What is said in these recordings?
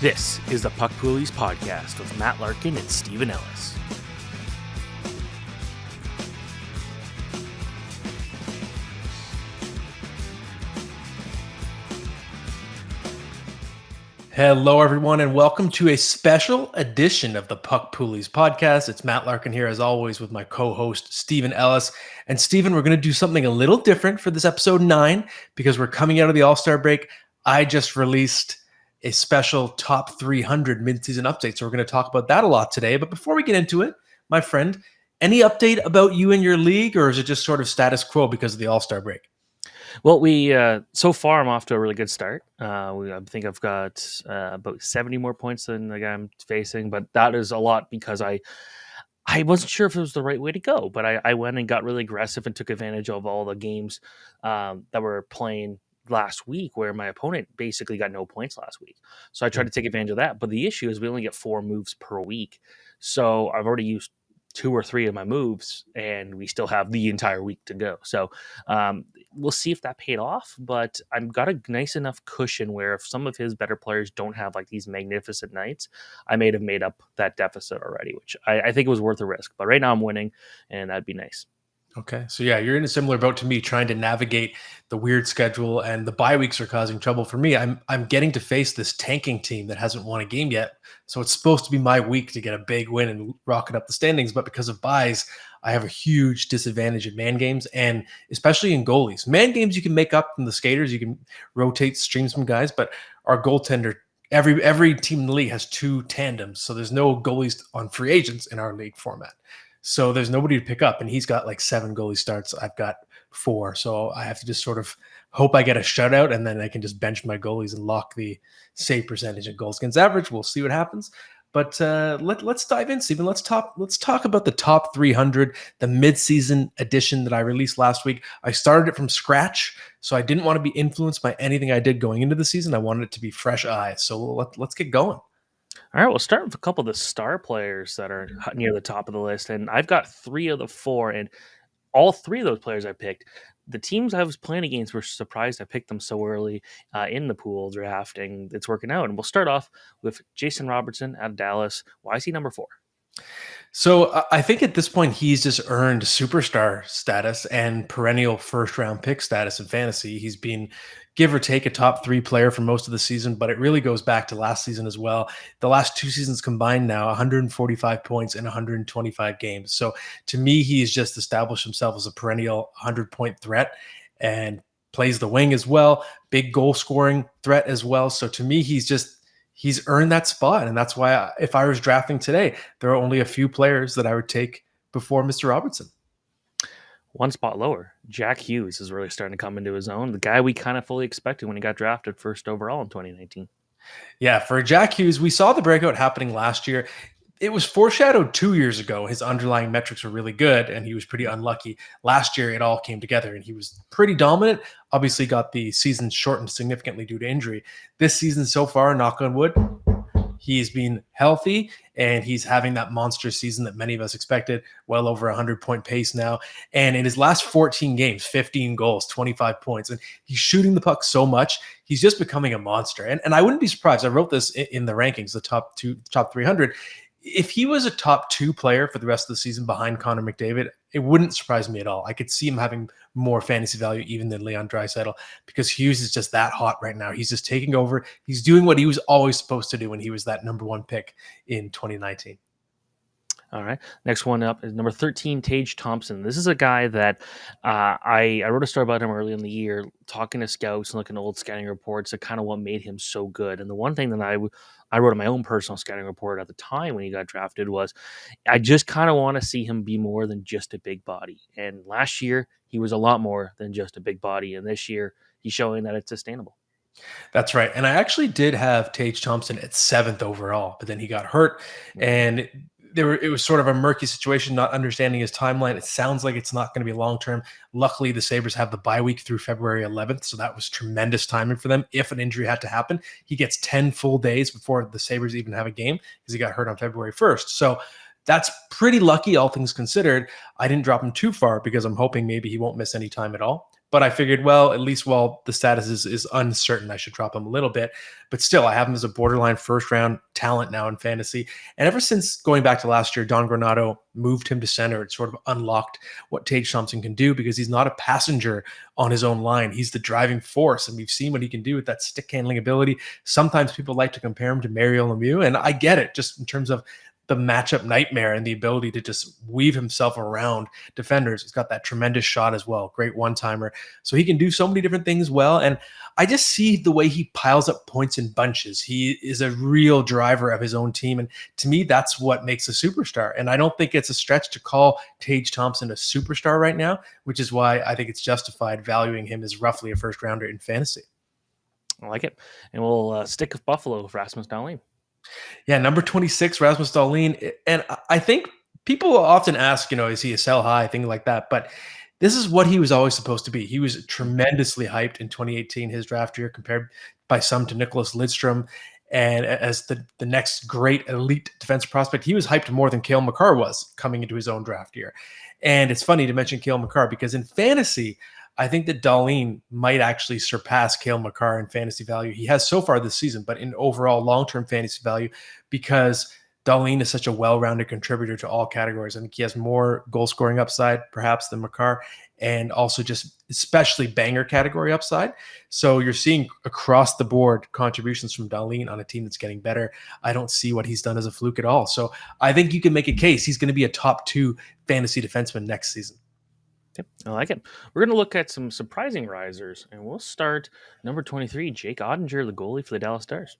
This is the Puck Poolies podcast with Matt Larkin and Stephen Ellis. Hello, everyone, and welcome to a special edition of the Puck Poolies podcast. It's Matt Larkin here, as always, with my co-host, Stephen Ellis. And Stephen, we're going to do something a little different for this episode 9 because we're coming out of the All-Star break. I just released a special top 300 mid-season update, so we're going to talk about that a lot today. But before we get into it, my friend, any update about you and your league, or is it just sort of status quo because of the All-Star break? Well, so far I'm off to a really good start. I think I've got about 70 more points than the guy I'm facing, but that is a lot because I wasn't sure if it was the right way to go, but I went and got really aggressive and took advantage of all the games that were playing last week where my opponent basically got no points last week. So I tried to take advantage of that. But the issue is we only get 4 moves per week. So I've already used 2 or 3 of my moves and we still have the entire week to go. So we'll see if that paid off, but I've got a nice enough cushion where if some of his better players don't have like these magnificent nights, I may have made up that deficit already, which I think it was worth the risk. But right now I'm winning and that'd be nice. Okay. So yeah, you're in a similar boat to me, trying to navigate the weird schedule, and the bye weeks are causing trouble for me. I'm getting to face this tanking team that hasn't won a game yet. So it's supposed to be my week to get a big win and rocket up the standings. But because of buys, I have a huge disadvantage in man games, and especially in goalies. Man games you can make up from the skaters, you can rotate, stream some guys, but our goaltender, every team in the league has 2 tandems. So there's no goalies on free agents in our league format. So there's nobody to pick up, and he's got like 7 goalie starts. I've got 4. So I have to just sort of hope I get a shutout, and then I can just bench my goalies and lock the save percentage and goals against average. We'll see what happens. But let's dive in, Stephen. Let's talk about the top 300, the midseason edition that I released last week. I started it from scratch, so I didn't want to be influenced by anything I did going into the season. I wanted it to be fresh eyes. So let's get going. All right, we'll start with a couple of the star players that are near the top of the list. And I've got 3 of the 4, and all 3 of those players I picked, the teams I was playing against were surprised I picked them so early in the pool draft, and it's working out. And we'll start off with Jason Robertson out of Dallas. Why is he number 4? So I think at this point, he's just earned superstar status and perennial first-round pick status in fantasy. He's been, give or take, a top 3 player for most of the season, but it really goes back to last season as well. The last 2 seasons combined now, 145 points in 125 games. So to me, he's just established himself as a perennial 100-point threat and plays the wing as well, big goal-scoring threat as well. So to me, he's earned that spot. And that's why if I was drafting today, there are only a few players that I would take before Mr. Robertson. One spot lower, Jack Hughes is really starting to come into his own. The guy we kind of fully expected when he got drafted first overall in 2019. Yeah, for Jack Hughes, we saw the breakout happening last year. It was foreshadowed 2 years ago. His underlying metrics were really good, and he was pretty unlucky. Last year, it all came together, and he was pretty dominant. Obviously, got the season shortened significantly due to injury. This season so far, knock on wood, he's been healthy, and he's having that monster season that many of us expected, well over 100-point pace now. And in his last 14 games, 15 goals, 25 points. And he's shooting the puck so much, he's just becoming a monster. And I wouldn't be surprised. I wrote this in the rankings, the top 300. If he was a top 2 player for the rest of the season behind Connor McDavid, it wouldn't surprise me at all. I could see him having more fantasy value even than Leon Draisaitl because Hughes is just that hot right now. He's just taking over. He's doing what he was always supposed to do when he was that number 1 pick in 2019. All right. Next one up is number 13, Tage Thompson. This is a guy that I wrote a story about him early in the year, talking to scouts and looking at old scouting reports of kind of what made him so good. And the one thing that I wrote in my own personal scouting report at the time when he got drafted was I just kind of want to see him be more than just a big body. And last year, he was a lot more than just a big body. And this year, he's showing that it's sustainable. That's right. And I actually did have Tage Thompson at 7th overall, but then he got hurt. And it was sort of a murky situation, not understanding his timeline. It sounds like it's not going to be long-term. Luckily, the Sabres have the bye week through February 11th, so that was tremendous timing for them. If an injury had to happen, he gets 10 full days before the Sabres even have a game because he got hurt on February 1st. So that's pretty lucky, all things considered. I didn't drop him too far because I'm hoping maybe he won't miss any time at all. But I figured, well, at least while the status is uncertain, I should drop him a little bit. But still, I have him as a borderline first round talent now in fantasy. And ever since going back to last year, Don Granado moved him to center. It sort of unlocked what Tage Thompson can do because he's not a passenger on his own line. He's the driving force. And we've seen what he can do with that stick handling ability. Sometimes people like to compare him to Mario Lemieux. And I get it, just in terms of the matchup nightmare and the ability to just weave himself around defenders. He's got that tremendous shot as well. Great one-timer. So he can do so many different things well. And I just see the way he piles up points in bunches. He is a real driver of his own team. And to me, that's what makes a superstar. And I don't think it's a stretch to call Tage Thompson a superstar right now, which is why I think it's justified valuing him as roughly a first rounder in fantasy. I like it. And we'll stick with Buffalo with Rasmus Dahlin. Yeah, number 26, Rasmus Dahlin. And I think people often ask, is he a sell high, thing like that. But this is what he was always supposed to be. He was tremendously hyped in 2018, his draft year, compared by some to Nicholas Lidstrom. And as the next great elite defense prospect, he was hyped more than Cale Makar was coming into his own draft year. And it's funny to mention Cale Makar because in fantasy, I think that Dahlin might actually surpass Cale Makar in fantasy value. He has so far this season, but in overall long-term fantasy value, because Dahlin is such a well-rounded contributor to all categories. I think he has more goal-scoring upside, perhaps, than Makar, and also just especially banger category upside. So you're seeing across the board contributions from Dahlin on a team that's getting better. I don't see what he's done as a fluke at all. So I think you can make a case he's going to be a top 2 fantasy defenseman next season. Yep, I like it. We're going to look at some surprising risers, and we'll start number 23, Jake Ottinger, the goalie for the Dallas Stars.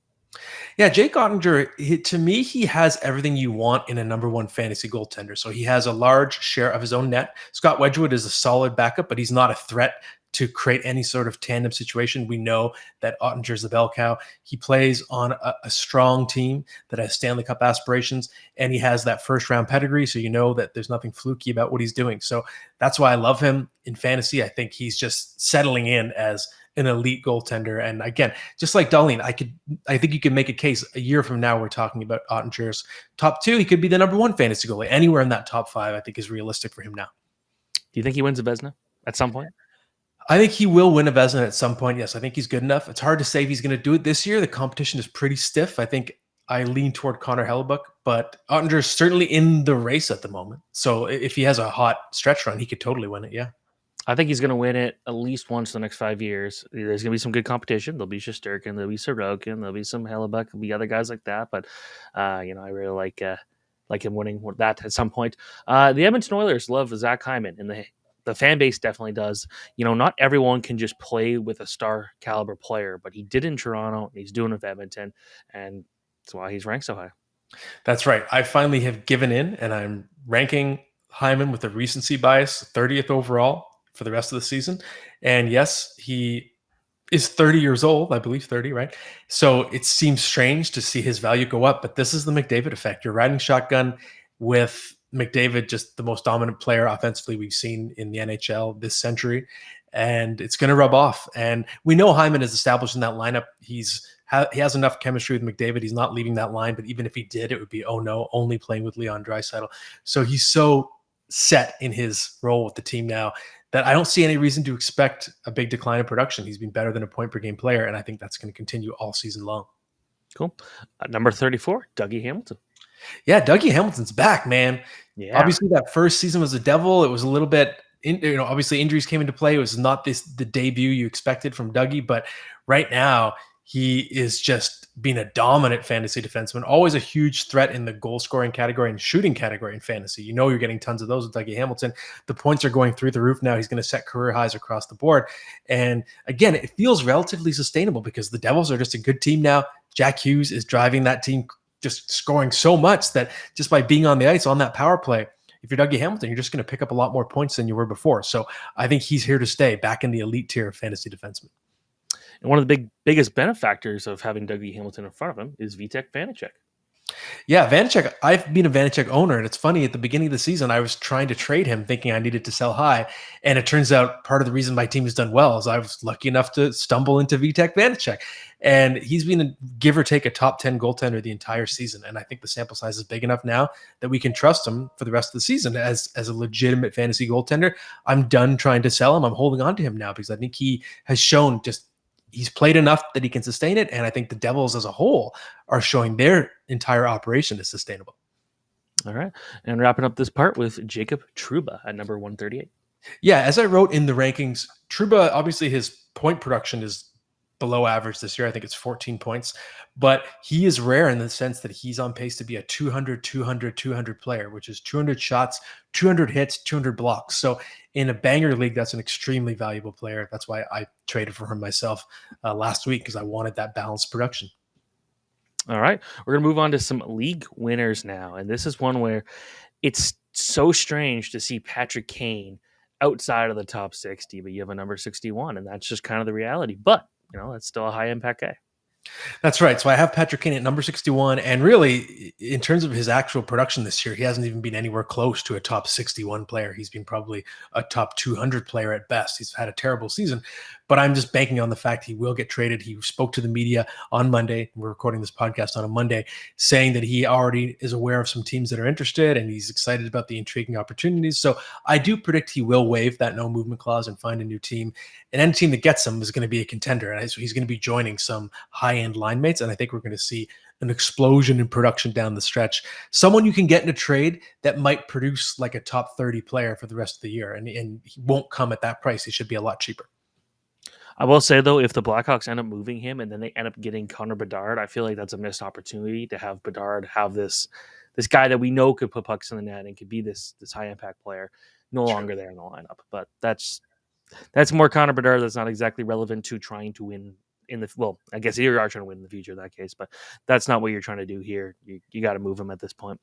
Yeah, Jake Ottinger, to me, he has everything you want in a number 1 fantasy goaltender. So he has a large share of his own net. Scott Wedgwood is a solid backup, but he's not a threat to create any sort of tandem situation. We know that Ottinger's the bell cow. He plays on a strong team that has Stanley Cup aspirations, and he has that first-round pedigree, so you know that there's nothing fluky about what he's doing. So that's why I love him in fantasy. I think he's just settling in as an elite goaltender. And again, just like Dahlin, I think you can make a case a year from now. We're talking about Ottinger's top 2. He could be the number 1 fantasy goalie. Anywhere in that top 5, I think, is realistic for him now. Do you think he wins a Vezina at some point? I think he will win a Vezina at some point. Yes, I think he's good enough. It's hard to say if he's going to do it this year. The competition is pretty stiff. I think I lean toward Connor Hellebuck, but Ottinger is certainly in the race at the moment. So if he has a hot stretch run, he could totally win it. Yeah. I think he's going to win it at least once in the next 5 years. There's going to be some good competition. There'll be Shesterkin, there'll be Sorokin, there'll be some Hellebuck, there'll be other guys like that. But I really like him winning that at some point. The Edmonton Oilers love Zach Hyman, and the fan base definitely does. Not everyone can just play with a star caliber player, but he did in Toronto, and he's doing it with Edmonton, and that's why he's ranked so high. That's right. I finally have given in, and I'm ranking Hyman with a recency bias, 30th overall for the rest of the season. And yes, he is 30 years old, I believe 30, right? So it seems strange to see his value go up, but this is the McDavid effect. You're riding shotgun with McDavid, just the most dominant player offensively we've seen in the NHL this century, and it's going to rub off. And we know Hyman is established in that lineup. He has enough chemistry with McDavid. He's not leaving that line, but even if he did, it would be, oh no, only playing with Leon Draisaitl. So he's so set in his role with the team now that I don't see any reason to expect a big decline in production. He's been better than a point per game player, and I think that's going to continue all season long. Cool. Number 34, Dougie Hamilton. Yeah, Dougie Hamilton's back, man. Yeah. Obviously, that first season was a devil. It was a little bit, obviously injuries came into play. It was not the debut you expected from Dougie, but right now he is just being a dominant fantasy defenseman, always a huge threat in the goal scoring category and shooting category in fantasy. You're getting tons of those with Dougie Hamilton. The points are going through the roof now. He's going to set career highs across the board. And again, it feels relatively sustainable because the Devils are just a good team now. Jack Hughes is driving that team, just scoring so much that just by being on the ice on that power play, if you're Dougie Hamilton, you're just going to pick up a lot more points than you were before. So I think he's here to stay, back in the elite tier of fantasy defensemen. And one of the biggest benefactors of having Dougie Hamilton in front of him is Vitek Vanacek. Yeah, Vanacek, I've been a Vanacek owner, and it's funny, at the beginning of the season, I was trying to trade him thinking I needed to sell high, and it turns out part of the reason my team has done well is I was lucky enough to stumble into Vitek Vanacek, and he's been give or take a top 10 goaltender the entire season, and I think the sample size is big enough now that we can trust him for the rest of the season as a legitimate fantasy goaltender. I'm done trying to sell him. I'm holding on to him now because I think he has shown just he's played enough that he can sustain it, and I think the Devils as a whole are showing their entire operation is sustainable. All right. And wrapping up this part with Jacob Trouba at number 138. Yeah, as I wrote in the rankings, Trouba, obviously his point production is below average this year. I think it's 14 points, but he is rare in the sense that he's on pace to be a 200, 200, 200 player, which is 200 shots, 200 hits, 200 blocks. So in a banger league, that's an extremely valuable player. That's why I traded for him myself last week, because I wanted that balanced production. All right. We're going to move on to some league winners now. And this is one where it's so strange to see Patrick Kane outside of the top 60, but you have a number 61, and that's just kind of the reality. But, that's still a high impact guy. That's right. So I have Patrick Kane at number 61. And really, in terms of his actual production this year, he hasn't even been anywhere close to a top 61 player. He's been probably a top 200 player at best. He's had a terrible season, but I'm just banking on the fact he will get traded. He spoke to the media on Monday. We're recording this podcast on a Monday, saying that he already is aware of some teams that are interested and he's excited about the intriguing opportunities. So I do predict he will waive that no movement clause and find a new team. And any team that gets him is going to be a contender. And so he's going to be joining some high-end line mates. And I think we're going to see an explosion in production down the stretch. Someone you can get in a trade that might produce like a top 30 player for the rest of the year. And he won't come at that price. He should be a lot cheaper. I will say, though, if the Blackhawks end up moving him and then they end up getting Connor Bedard, I feel like that's a missed opportunity to have Bedard have this guy that we know could put pucks in the net and could be this high impact player no longer there in the lineup. But that's more Connor Bedard. That's not exactly relevant to trying to win I guess you are trying to win in the future in that case, but that's not what you're trying to do here. You got to move him at this point.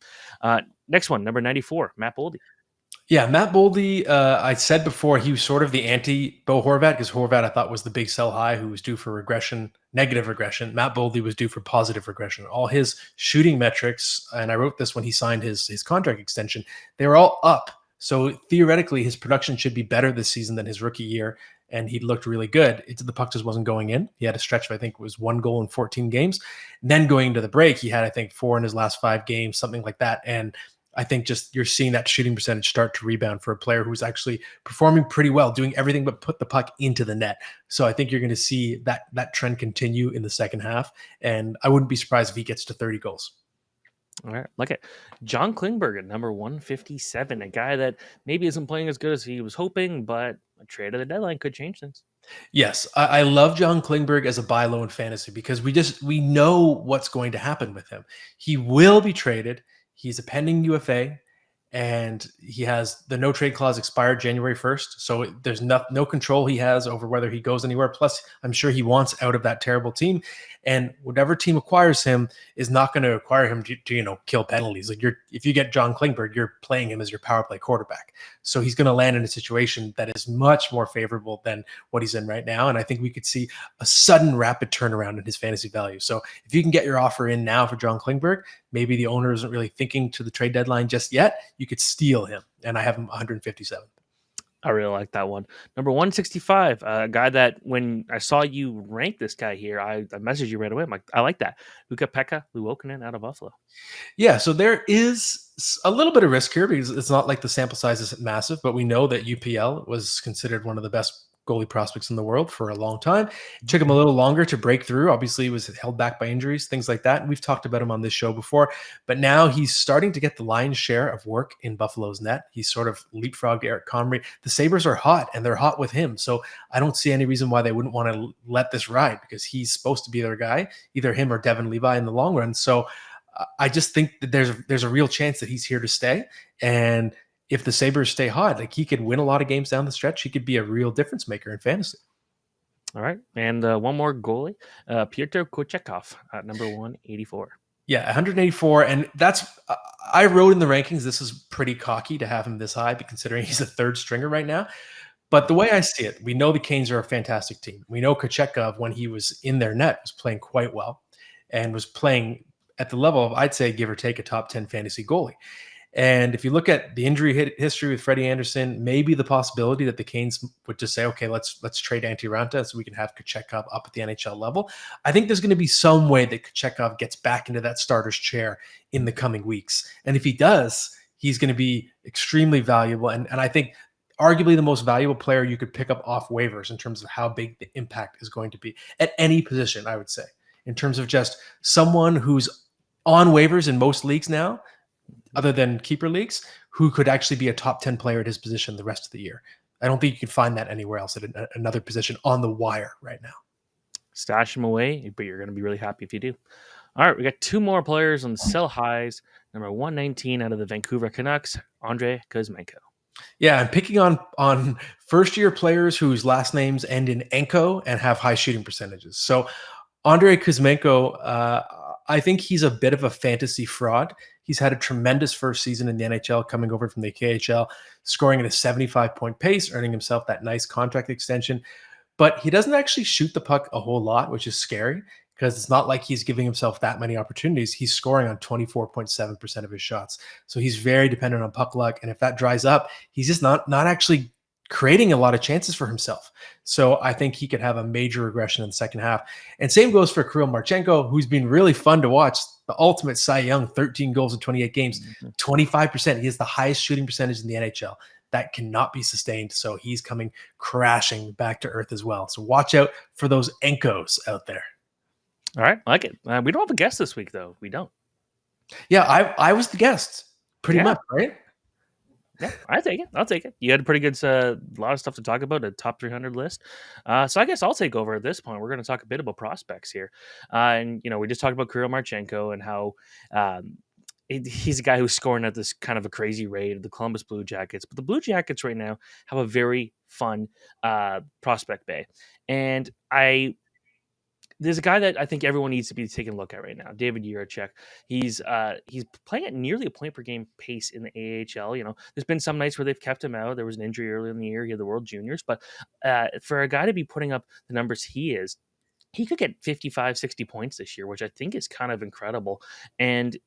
Next one, number 94, Matt Boldy. Yeah, Matt Boldy, I said before, he was sort of the anti-Bo Horvat, because Horvat I thought was the big sell high who was due for regression, negative regression. Matt Boldy was due for positive regression. All his shooting metrics, and I wrote this when he signed his contract extension, they were all up. So theoretically, his production should be better this season than his rookie year, and he looked really good. The puck just wasn't going in. He had a stretch of, I think it was 1 goal in 14 games. And then going into the break, he had, I think, 4 in his last 5 games, something like that. And I think just you're seeing that shooting percentage start to rebound for a player who's actually performing pretty well, doing everything but put the puck into the net. So I think you're going to see that trend continue in the second half. And I wouldn't be surprised if he gets to 30 goals. All right, like it. John Klingberg at number 157, a guy that maybe isn't playing as good as he was hoping, but a trade at the deadline could change things. Yes, I love John Klingberg as a buy low in fantasy because we know what's going to happen with him. He will be traded. He's a pending UFA, and he has the no trade clause expired January 1st. So there's no control he has over whether he goes anywhere. Plus, I'm sure he wants out of that terrible team. And whatever team acquires him is not going to acquire him to kill penalties. Like if you get John Klingberg, you're playing him as your power play quarterback. So he's going to land in a situation that is much more favorable than what he's in right now. And I think we could see a sudden rapid turnaround in his fantasy value. So if you can get your offer in now for John Klingberg, maybe the owner isn't really thinking to the trade deadline just yet, you could steal him. And I have him 157. I really like that one. Number 165, a guy that when I saw you rank this guy here, I messaged you right away. I'm like, I like that. Ukko-Pekka Luukkonen out of Buffalo. Yeah, so there is a little bit of risk here because it's not like the sample size is massive, but we know that UPL was considered one of the best goalie prospects in the world for a long time. It took him a little longer to break through. Obviously, he was held back by injuries, things like that. And we've talked about him on this show before, but now he's starting to get the lion's share of work in Buffalo's net. He's sort of leapfrogged Eric Comrie. The Sabres are hot, and they're hot with him. So I don't see any reason why they wouldn't want to let this ride because he's supposed to be their guy, either him or Devin Levi in the long run. So I just think that there's a real chance that he's here to stay. And if the Sabres stay hot, like he could win a lot of games down the stretch. He could be a real difference maker in fantasy. All right. And one more goalie, Pyotr Kochetkov at number 184. Yeah, 184. And that's, I wrote in the rankings, this is pretty cocky to have him this high, considering he's a third stringer right now. But the way I see it, we know the Canes are a fantastic team. We know Kochetkov, when he was in their net, was playing quite well and was playing at the level of, I'd say, give or take a top 10 fantasy goalie. And if you look at the injury history with Freddie Anderson, maybe the possibility that the Canes would just say, okay, let's trade Antti Ranta so we can have Kochetkov up at the NHL level. I think there's going to be some way that Kochetkov gets back into that starter's chair in the coming weeks. And if he does, he's going to be extremely valuable. And I think arguably the most valuable player you could pick up off waivers in terms of how big the impact is going to be at any position, I would say, in terms of just someone who's on waivers in most leagues now, other than keeper leagues, who could actually be a top 10 player at his position the rest of the year. I don't think you could find that anywhere else at another position on the wire right now. Stash him away, but you're going to be really happy if you do. All right, we got two more players on the sell highs. Number 119 out of the Vancouver Canucks, Andrei Kuzmenko. Yeah, I'm picking on first-year players whose last names end in Enko and have high shooting percentages. So Andrei Kuzmenko, I think he's a bit of a fantasy fraud. He's had a tremendous first season in the NHL, coming over from the KHL, scoring at a 75-point pace, earning himself that nice contract extension. But he doesn't actually shoot the puck a whole lot, which is scary because it's not like he's giving himself that many opportunities. He's scoring on 24.7% of his shots. So he's very dependent on puck luck. And if that dries up, he's just not actually creating a lot of chances for himself. So I think he could have a major regression in the second half. And same goes for Kirill Marchenko, who's been really fun to watch. The ultimate Cy Young, 13 goals in 28 games, 25%. He has the highest shooting percentage in the NHL. That cannot be sustained. So he's coming crashing back to earth as well. So watch out for those Enkos out there. All right, I like it. We don't have a guest this week, though. We don't. Yeah, I was the guest, pretty much, right? Yeah, I'll take it. You had a pretty good, lot of stuff to talk about, a top 300 list. So I guess I'll take over at this point. We're going to talk a bit about prospects here. And, we just talked about Kirill Marchenko and how he's a guy who's scoring at this kind of a crazy rate of the Columbus Blue Jackets. But the Blue Jackets right now have a very fun prospect bay. And there's a guy that I think everyone needs to be taking a look at right now, David Jiricek. He's playing at nearly a point per game pace in the AHL. There's been some nights where they've kept him out. There was an injury earlier in the year. He had the World Juniors. But for a guy to be putting up the numbers he could get 55, 60 points this year, which I think is kind of incredible. And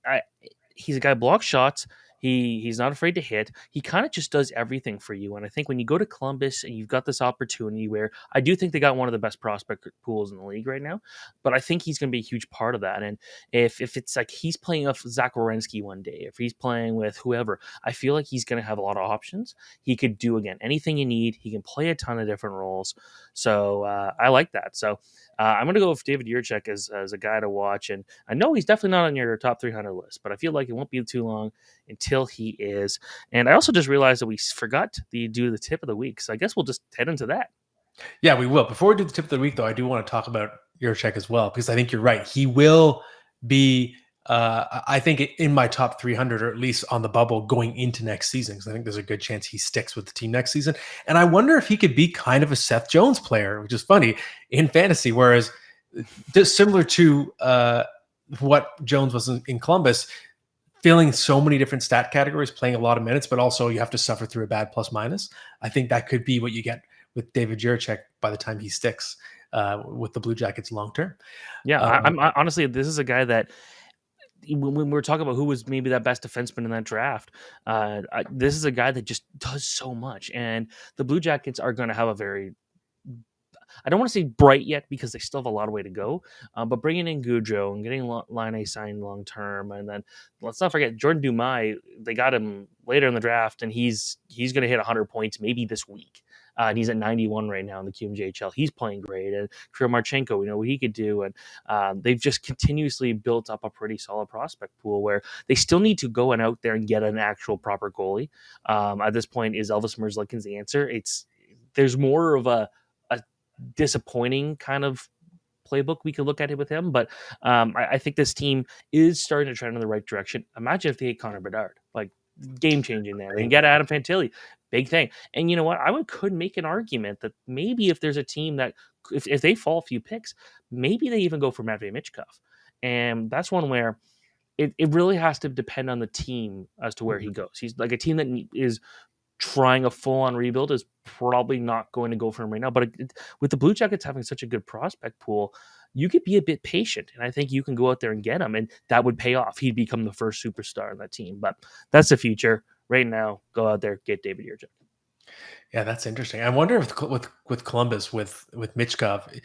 he's a guy who blocks shots. He's not afraid to hit. He kind of just does everything for you. And I think when you go to Columbus and you've got this opportunity where I do think they got one of the best prospect pools in the league right now, but I think he's going to be a huge part of that. And if it's like he's playing off Zach Werenski one day, if he's playing with whoever, I feel like he's going to have a lot of options. He could do, again, anything you need. He can play a ton of different roles. So I like that. So I'm going to go with David Jiricek as a guy to watch. And I know he's definitely not on your top 300 list, but I feel like it won't be too long until he is. And I also just realized that we forgot to do the tip of the week. So I guess we'll just head into that. Yeah, we will. Before we do the tip of the week, though, I do want to talk about Jiricek as well, because I think you're right. He will be, I think, in my top 300, or at least on the bubble going into next season, because I think there's a good chance he sticks with the team next season. And I wonder if he could be kind of a Seth Jones player, which is funny, in fantasy, whereas just similar to what Jones was in Columbus, filling so many different stat categories, playing a lot of minutes, but also you have to suffer through a bad plus minus. I think that could be what you get with David Jiricek by the time he sticks with the Blue Jackets long term. Yeah, I'm honestly, this is a guy that when we're talking about who was maybe that best defenseman in that draft, this is a guy that just does so much. And the Blue Jackets are going to have a very, I don't want to say bright yet because they still have a lot of way to go, but bringing in Goudreau and getting Line signed long term, and then let's not forget Jordan Dumais. They got him later in the draft, and he's going to hit 100 points maybe this week. And he's at 91 right now in the QMJHL. He's playing great. And Kirill Marchenko, we know what he could do. And they've just continuously built up a pretty solid prospect pool where they still need to go and out there and get an actual proper goalie. At this point, is Elvis Merzlikins the answer? There's more of a disappointing kind of playbook we could look at it with him, but I think this team is starting to trend in the right direction. Imagine if they had Connor Bedard, like game changing there, and get Adam Fantilli, big thing. And you know what? could make an argument that maybe if there's a team that if they fall a few picks, maybe they even go for Matvei Michkov, and that's one where it really has to depend on the team as to where he goes. He's like a team that is trying a full-on rebuild is probably not going to go for him right now. But with the Blue Jackets having such a good prospect pool, you could be a bit patient, and I think you can go out there and get him, and that would pay off. He'd become the first superstar on that team. But that's the future. Right now, go out there, get David Jiricek. Yeah, that's interesting. I wonder if with Columbus with Michkov,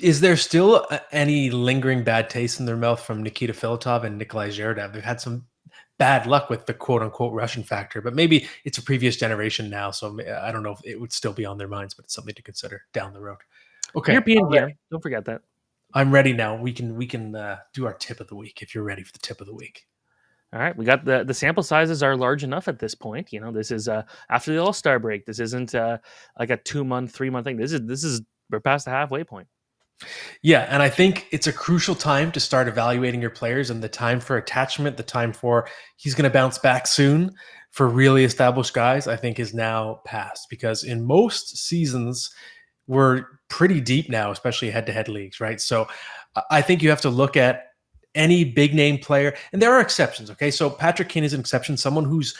is there still any lingering bad taste in their mouth from Nikita Filatov and Nikolai Zherdev? They've had some bad luck with the quote unquote Russian factor, but maybe it's a previous generation now. So I don't know if it would still be on their minds, but it's something to consider down the road. Okay, European gear. Don't forget that. I'm ready now. We can do our tip of the week if you're ready for the tip of the week. All right, we got the sample sizes are large enough at this point. This is after the All-Star break. This isn't like a 2-month, 3-month thing. This is we're past the halfway point. Yeah, and I think it's a crucial time to start evaluating your players, and the time for attachment, the time for he's going to bounce back soon for really established guys, I think is now past, because in most seasons we're pretty deep now, especially head-to-head leagues, right? So I think you have to look at any big name player, and there are exceptions. Okay, so Patrick Kane is an exception, someone whose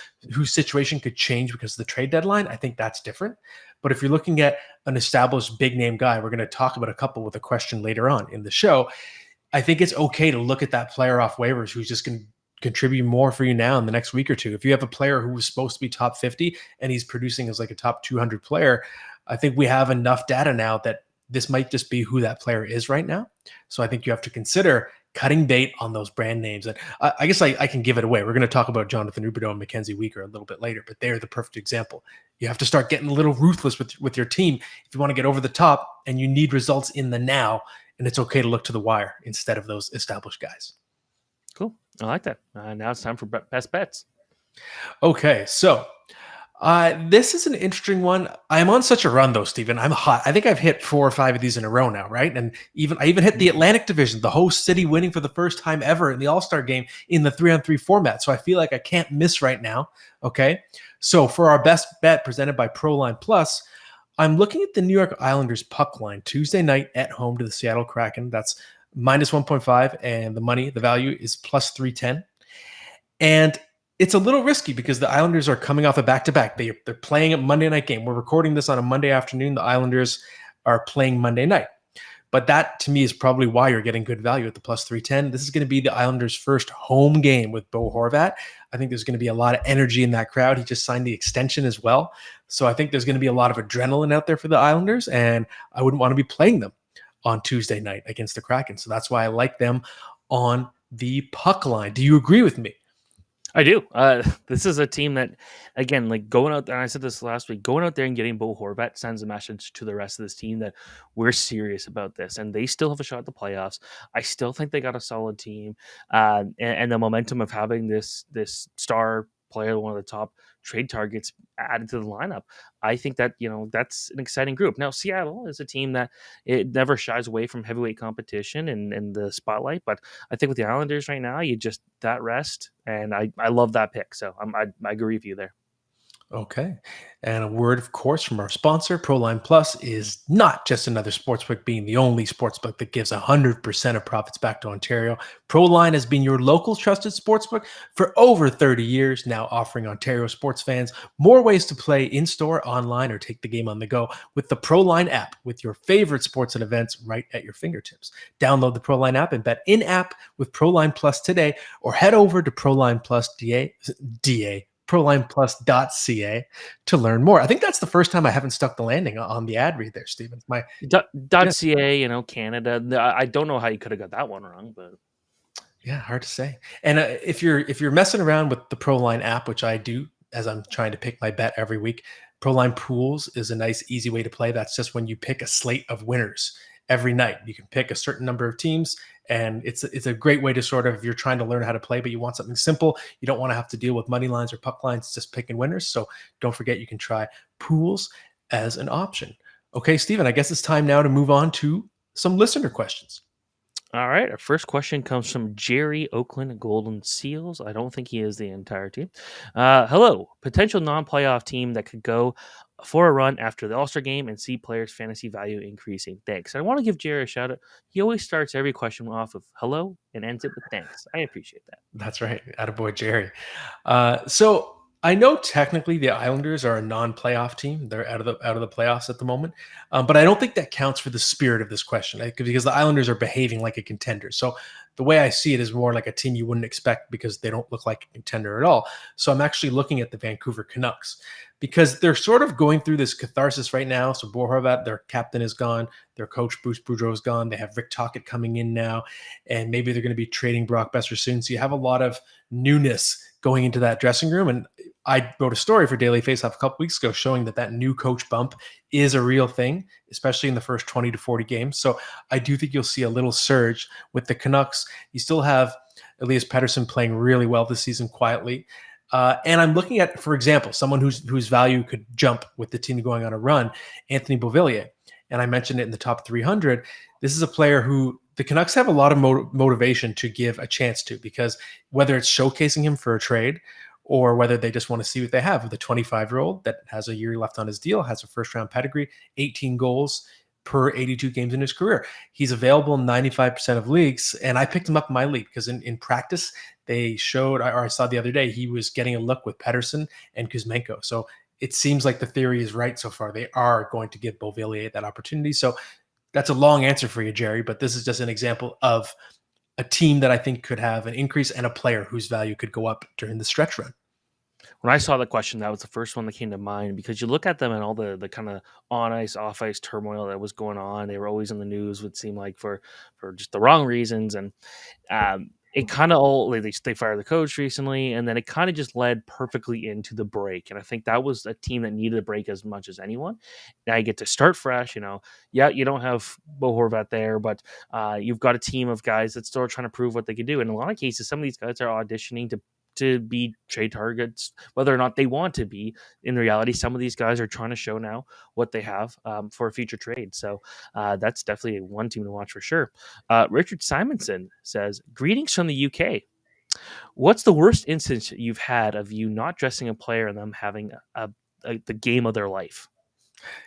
situation could change because of the trade deadline. I think that's different. But if you're looking at an established big name guy, we're going to talk about a couple with a question later on in the show. I think it's okay to look at that player off waivers who's just going to contribute more for you now in the next week or two. If you have a player who was supposed to be top 50 and he's producing as like a top 200 player, I think we have enough data now that this might just be who that player is right now. So I think you have to consider cutting bait on those brand names. And I guess I can give it away. We're going to talk about Jonathan Huberdeau and Mackenzie Weegar a little bit later, but they're the perfect example. You have to start getting a little ruthless with your team if you want to get over the top, and you need results in the now, and it's okay to look to the wire instead of those established guys. Cool. I like that. Now it's time for best bets. Okay, so this is an interesting one. I'm on such a run though, Steven. I'm hot. I think I've hit 4 or 5 of these in a row now, right? And I even hit the Atlantic Division, the host city winning for the first time ever in the All-Star game in the 3-on-3 format. So I feel like I can't miss right now. Okay. So for our best bet presented by PROLINE Plus, I'm looking at the New York Islanders puck line Tuesday night at home to the Seattle Kraken. That's minus 1.5, and the value is plus 310. And it's a little risky because the Islanders are coming off a back-to-back. They're playing a Monday night game. We're recording this on a Monday afternoon. The Islanders are playing Monday night. But that, to me, is probably why you're getting good value at the plus 310. This is going to be the Islanders' first home game with Bo Horvat. I think there's going to be a lot of energy in that crowd. He just signed the extension as well. So I think there's going to be a lot of adrenaline out there for the Islanders, and I wouldn't want to be playing them on Tuesday night against the Kraken. So that's why I like them on the puck line. Do you agree with me? I do. This is a team that, again, like going out there, and I said this last week, going out there and getting Bo Horvat sends a message to the rest of this team that we're serious about this, and they still have a shot at the playoffs. I still think they got a solid team, and the momentum of having this star player, one of the top trade targets, added to the lineup. I think that that's an exciting group. Now Seattle is a team that it never shies away from heavyweight competition and the spotlight, but I think with the Islanders right now, you just that rest, and I love that pick. So I agree with you there. Okay. And a word, of course, from our sponsor, ProLine Plus is not just another sportsbook being the only sportsbook that gives 100% of profits back to Ontario. ProLine has been your local trusted sportsbook for over 30 years, now offering Ontario sports fans more ways to play in-store, online, or take the game on the go with the ProLine app with your favorite sports and events right at your fingertips. Download the ProLine app and bet in-app with ProLine Plus today, or head over to ProLine Plus ProLinePlus.ca to learn more. I think that's the first time I haven't stuck the landing on the ad read there, Steven. .ca, Canada. I don't know how you could have got that one wrong, but yeah, hard to say. And if you're messing around with the ProLine app, which I do as I'm trying to pick my bet every week, ProLine Pools is a nice, easy way to play. That's just when you pick a slate of winners every night. You can pick a certain number of teams, and it's a great way to sort of, if you're trying to learn how to play, but you want something simple, you don't want to have to deal with money lines or puck lines, just picking winners. So don't forget, you can try pools as an option. Okay, Steven, I guess it's time now to move on to some listener questions. All right. Our first question comes from Jerry Oakland Golden Seals. I don't think he is the entire team. Hello. Potential non-playoff team that could go for a run after the All-Star game and see players' fantasy value increasing. Thanks. I want to give Jerry a shout out. He always starts every question off of hello and ends it with thanks. I appreciate that. That's right. Attaboy, Jerry. So I know technically the Islanders are a non-playoff team. They're out of the playoffs at the moment, but I don't think that counts for the spirit of this question because the Islanders are behaving like a contender. So the way I see it is more like a team you wouldn't expect because they don't look like a contender at all. So I'm actually looking at the Vancouver Canucks because they're sort of going through this catharsis right now. So Bo Horvat, their captain, is gone. Their coach Bruce Boudreau is gone. They have Rick Tocchet coming in now, and maybe they're going to be trading Brock Besser soon. So you have a lot of newness going into that dressing room. And I wrote a story for Daily Faceoff a couple weeks ago showing that new coach bump is a real thing, especially in the first 20 to 40 games. So I do think you'll see a little surge with the Canucks. You still have Elias Pettersson playing really well this season quietly. And I'm looking at, for example, someone whose value could jump with the team going on a run, Anthony Beauvillier. And I mentioned it in the top 300. This is a player who the Canucks have a lot of motivation to give a chance to, because whether it's showcasing him for a trade or whether they just want to see what they have with a 25-year-old that has a year left on his deal, has a first-round pedigree, 18 goals per 82 games in his career. He's available in 95% of leagues, and I picked him up in my league because in practice, they showed, or I saw the other day, he was getting a look with Pettersson and Kuzmenko. So it seems like the theory is right so far. They are going to give Beauvillier that opportunity. So that's a long answer for you, Jerry, but this is just an example of a team that I think could have an increase and a player whose value could go up during the stretch run. When I saw the question, that was the first one that came to mind because you look at them and all the kind of on ice, off ice turmoil that was going on. They were always in the news, would seem like for just the wrong reasons, and it kind of all they fired the coach recently, and then it kind of just led perfectly into the break. And I think that was a team that needed a break as much as anyone. Now you get to start fresh. Yeah, you don't have Bo Horvat there, but you've got a team of guys that still are trying to prove what they can do. In a lot of cases, some of these guys are auditioning to be trade targets, whether or not they want to be. In reality, some of these guys are trying to show now what they have for a future trade. So that's definitely one team to watch for sure. Richard Simonson says, "Greetings from the UK. What's the worst instance you've had of you not dressing a player and them having the game of their life?"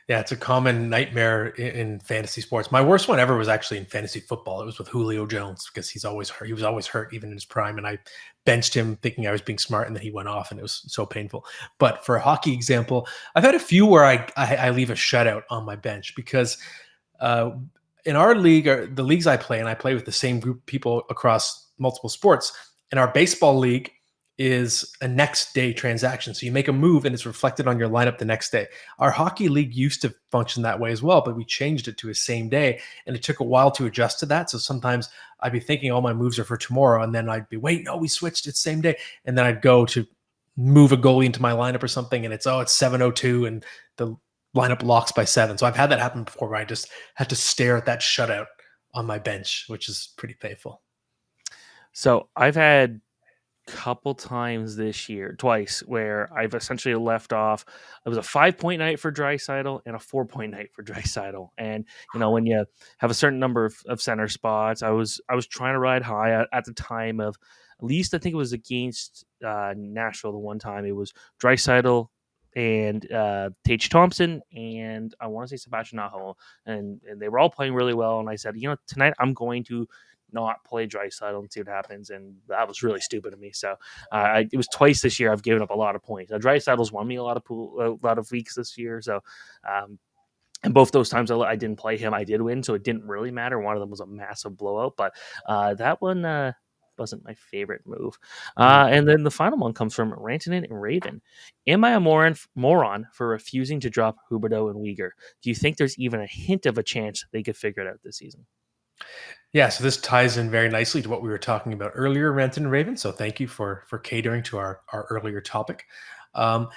Yeah, it's a common nightmare in fantasy sports. My worst one ever was actually in fantasy football. It was with Julio Jones because he's always hurt. He was always hurt, even in his prime. And I benched him thinking I was being smart, and then he went off, and it was so painful. But for a hockey example, I've had a few where I leave a shutout on my bench because uh, in our league, or the leagues I play, and I play with the same group of people across multiple sports. In our baseball league, is a next day transaction. So you make a move and it's reflected on your lineup the next day. Our hockey league used to function that way as well, but we changed it to a same day, and it took a while to adjust to that. So sometimes I'd be thinking all my moves are for tomorrow, and then I'd be, wait, no, we switched it same day. And then I'd go to move a goalie into my lineup or something, and it's 7:02 and the lineup locks by 7. So I've had that happen before where I just had to stare at that shutout on my bench, which is pretty painful. So I've had couple times this year, twice, where I've essentially left off. It was a 5-point night for Draisaitl and a 4-point night for Draisaitl. And when you have a certain number of center spots, I was trying to ride high at the time of, at least I think it was against Nashville the one time. It was Draisaitl and Tage Thompson, and I want to say Sebastian Aho, and they were all playing really well. And I said, tonight I'm going to not play Draisaitl and see what happens, and that was really stupid of me. So it was twice this year I've given up a lot of points. Draisaitl's won me a lot of weeks this year, so and both those times I didn't play him, I did win, so it didn't really matter. One of them was a massive blowout, but that one wasn't my favorite move. And then the final one comes from Rantanen and Raven. Am I a moron for refusing to drop Huberdeau and Uyghur? Do you think there's even a hint of a chance they could figure it out this season? Yeah, so this ties in very nicely to what we were talking about earlier, Renton and Raven. So thank you for catering to our earlier topic. And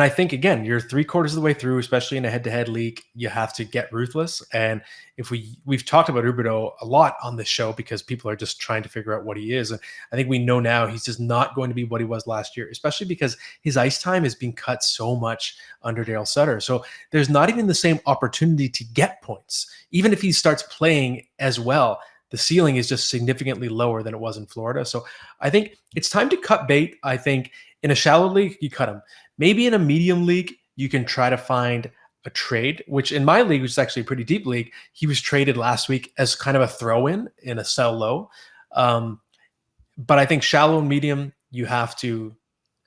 I think, again, you're 3/4 of the way through, especially in a head-to-head league. You have to get ruthless. And if we've talked about Huberdeau a lot on this show because people are just trying to figure out what he is. And I think we know now he's just not going to be what he was last year, especially because his ice time is being cut so much under Dale Sutter. So there's not even the same opportunity to get points. Even if he starts playing as well, the ceiling is just significantly lower than it was in Florida. So I think it's time to cut bait. I think in a shallow league, you cut him. Maybe in a medium league, you can try to find a trade, which in my league, which is actually a pretty deep league, he was traded last week as kind of a throw-in in a sell low. But I think shallow and medium, you have to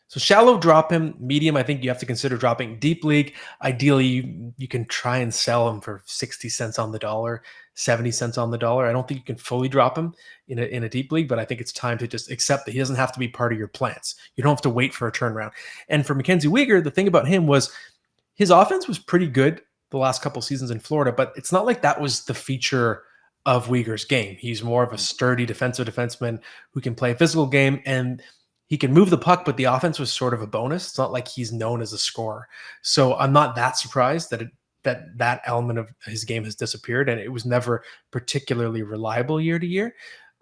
So shallow, drop him. Medium, I think you have to consider dropping. Deep league, ideally you can try and sell him for 60 cents on the dollar, 70 cents on the dollar. I don't think you can fully drop him in a deep league, but I think it's time to just accept that he doesn't have to be part of your plans. You don't have to wait for a turnaround. And for Mackenzie Weegar, the thing about him was his offense was pretty good the last couple seasons in Florida, but it's not like that was the feature of Weegar's game. He's more of a sturdy defensive defenseman who can play a physical game, and he can move the puck, but the offense was sort of a bonus. It's not like he's known as a scorer. So I'm not that surprised that element of his game has disappeared, and it was never particularly reliable year to year.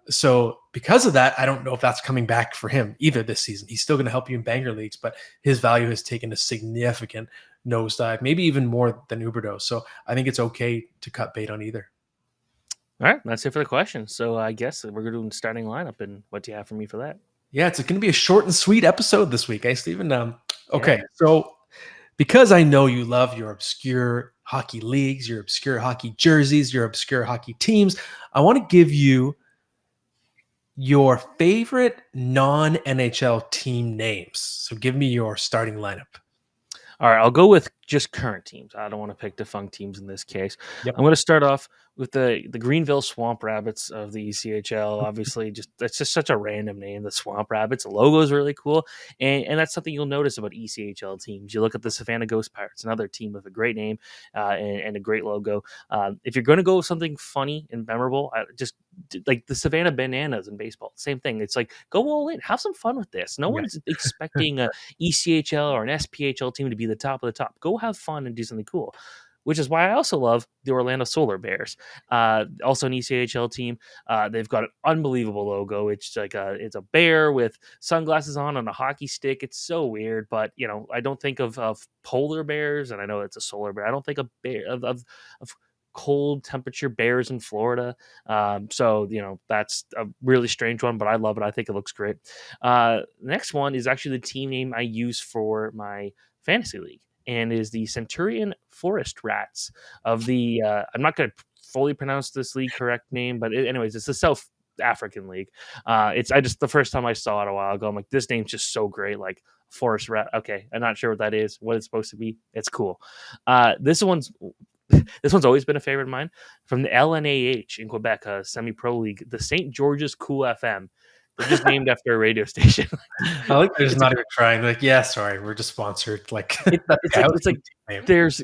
So because of that, I don't know if that's coming back for him either this season. He's still going to help you in banger leagues, but his value has taken a significant nosedive, maybe even more than Huberdeau. So I think it's okay to cut bait on either. All right, that's it for the question. So I guess we're doing starting lineup, and what do you have for me for that? Yeah, it's going to be a short and sweet episode this week, Stephen? Okay, so because I know you love your obscure hockey leagues, your obscure hockey jerseys, your obscure hockey teams, I want to give you your favorite non-NHL team names. So give me your starting lineup. All right, I'll go with just current teams. I don't want to pick defunct teams in this case. Yep. I'm going to start off with the Greenville Swamp Rabbits of the ECHL. Obviously, that's just such a random name, the Swamp Rabbits. The logo is really cool, and that's something you'll notice about ECHL teams. You look at the Savannah Ghost Pirates, another team with a great name and a great logo. If you're going to go with something funny and memorable, just like the Savannah Bananas in baseball, same thing. It's like go all in, have some fun with this. No one's expecting a ECHL or an SPHL team to be the top of the top. Go have fun and do something cool. Which is why I also love the Orlando Solar Bears, also an ECHL team. They've got an unbelievable logo. It's like it's a bear with sunglasses on a hockey stick. It's so weird, but I don't think of polar bears, and I know it's a solar bear. I don't think of bear of cold temperature bears in Florida. So that's a really strange one, but I love it. I think it looks great. Next one is actually the team name I use for my fantasy league, and is the Centurion Forest Rats of the I'm not going to fully pronounce this league correct name, but anyways, it's the South African League. The first time I saw it a while ago, I'm like, this name's just so great, like Forest Rat. Okay, I'm not sure what that is, what it's supposed to be. It's cool. This one's always been a favorite of mine, from the LNAH in Quebec, semi-pro league, the St. George's Cool FM. They're just named after a radio station. I like they're just not even trying. Like, yeah, sorry, we're just sponsored. Like, it's like there's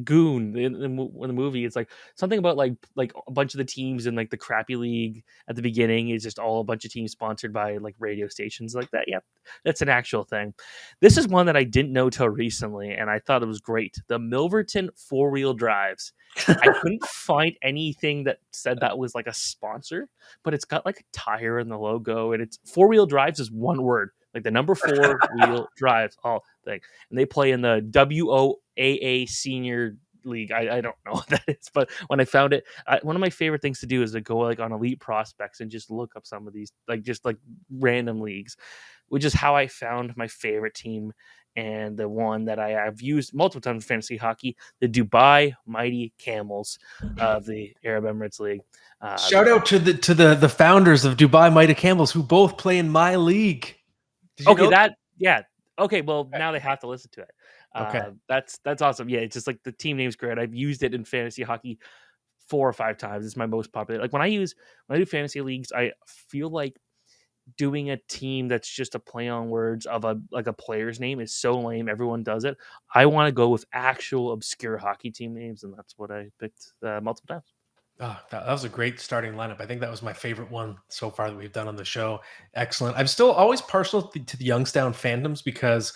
Goon in the movie. It's like something about like a bunch of the teams in like the crappy league at the beginning is just all a bunch of teams sponsored by like radio stations like that. Yep, that's an actual thing. This is one that I didn't know till recently, and I thought it was great. The Milverton 4-wheel drives. I couldn't find anything that said that was like a sponsor, but it's got like a tire in the logo, and it's 4-wheel drives is one word, like the number 4-wheel drives, all thing. And they play in the WOAA Senior League. I don't know what that is, but when I found it, one of my favorite things to do is to go like on Elite Prospects and just look up some of these like random leagues, which is how I found my favorite team. And the one that I have used multiple times in fantasy hockey, the Dubai Mighty Camels of the Arab Emirates League. Shout out to the founders of Dubai Mighty Camels, who both play in my league. Okay, okay, well, now they have to listen to it. Okay, that's awesome. Yeah, it's just like the team name's great. I've used it in fantasy hockey 4 or 5 times. It's my most popular. Like when I do fantasy leagues, I feel like doing a team that's just a play on words of a player's name is so lame. Everyone does it. I want to go with actual obscure hockey team names, and that's what I picked multiple times. Oh, that was a great starting lineup. I think that was my favorite one so far that we've done on the show. Excellent. I'm still always partial to the Youngstown Phantoms because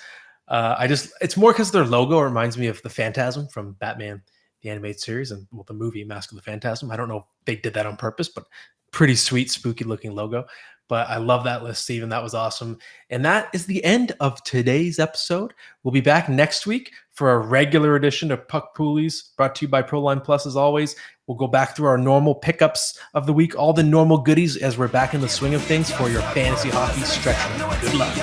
it's more because their logo reminds me of the Phantasm from Batman, the animated series, and the movie Mask of the Phantasm. I don't know if they did that on purpose, but pretty sweet, spooky looking logo. But I love that list, Stephen. That was awesome. And that is the end of today's episode. We'll be back next week for a regular edition of Puck Poolies, brought to you by PROLINE Plus as always. We'll go back through our normal pickups of the week, all the normal goodies as we're back in the swing of things for your fantasy hockey stretch run. Good luck.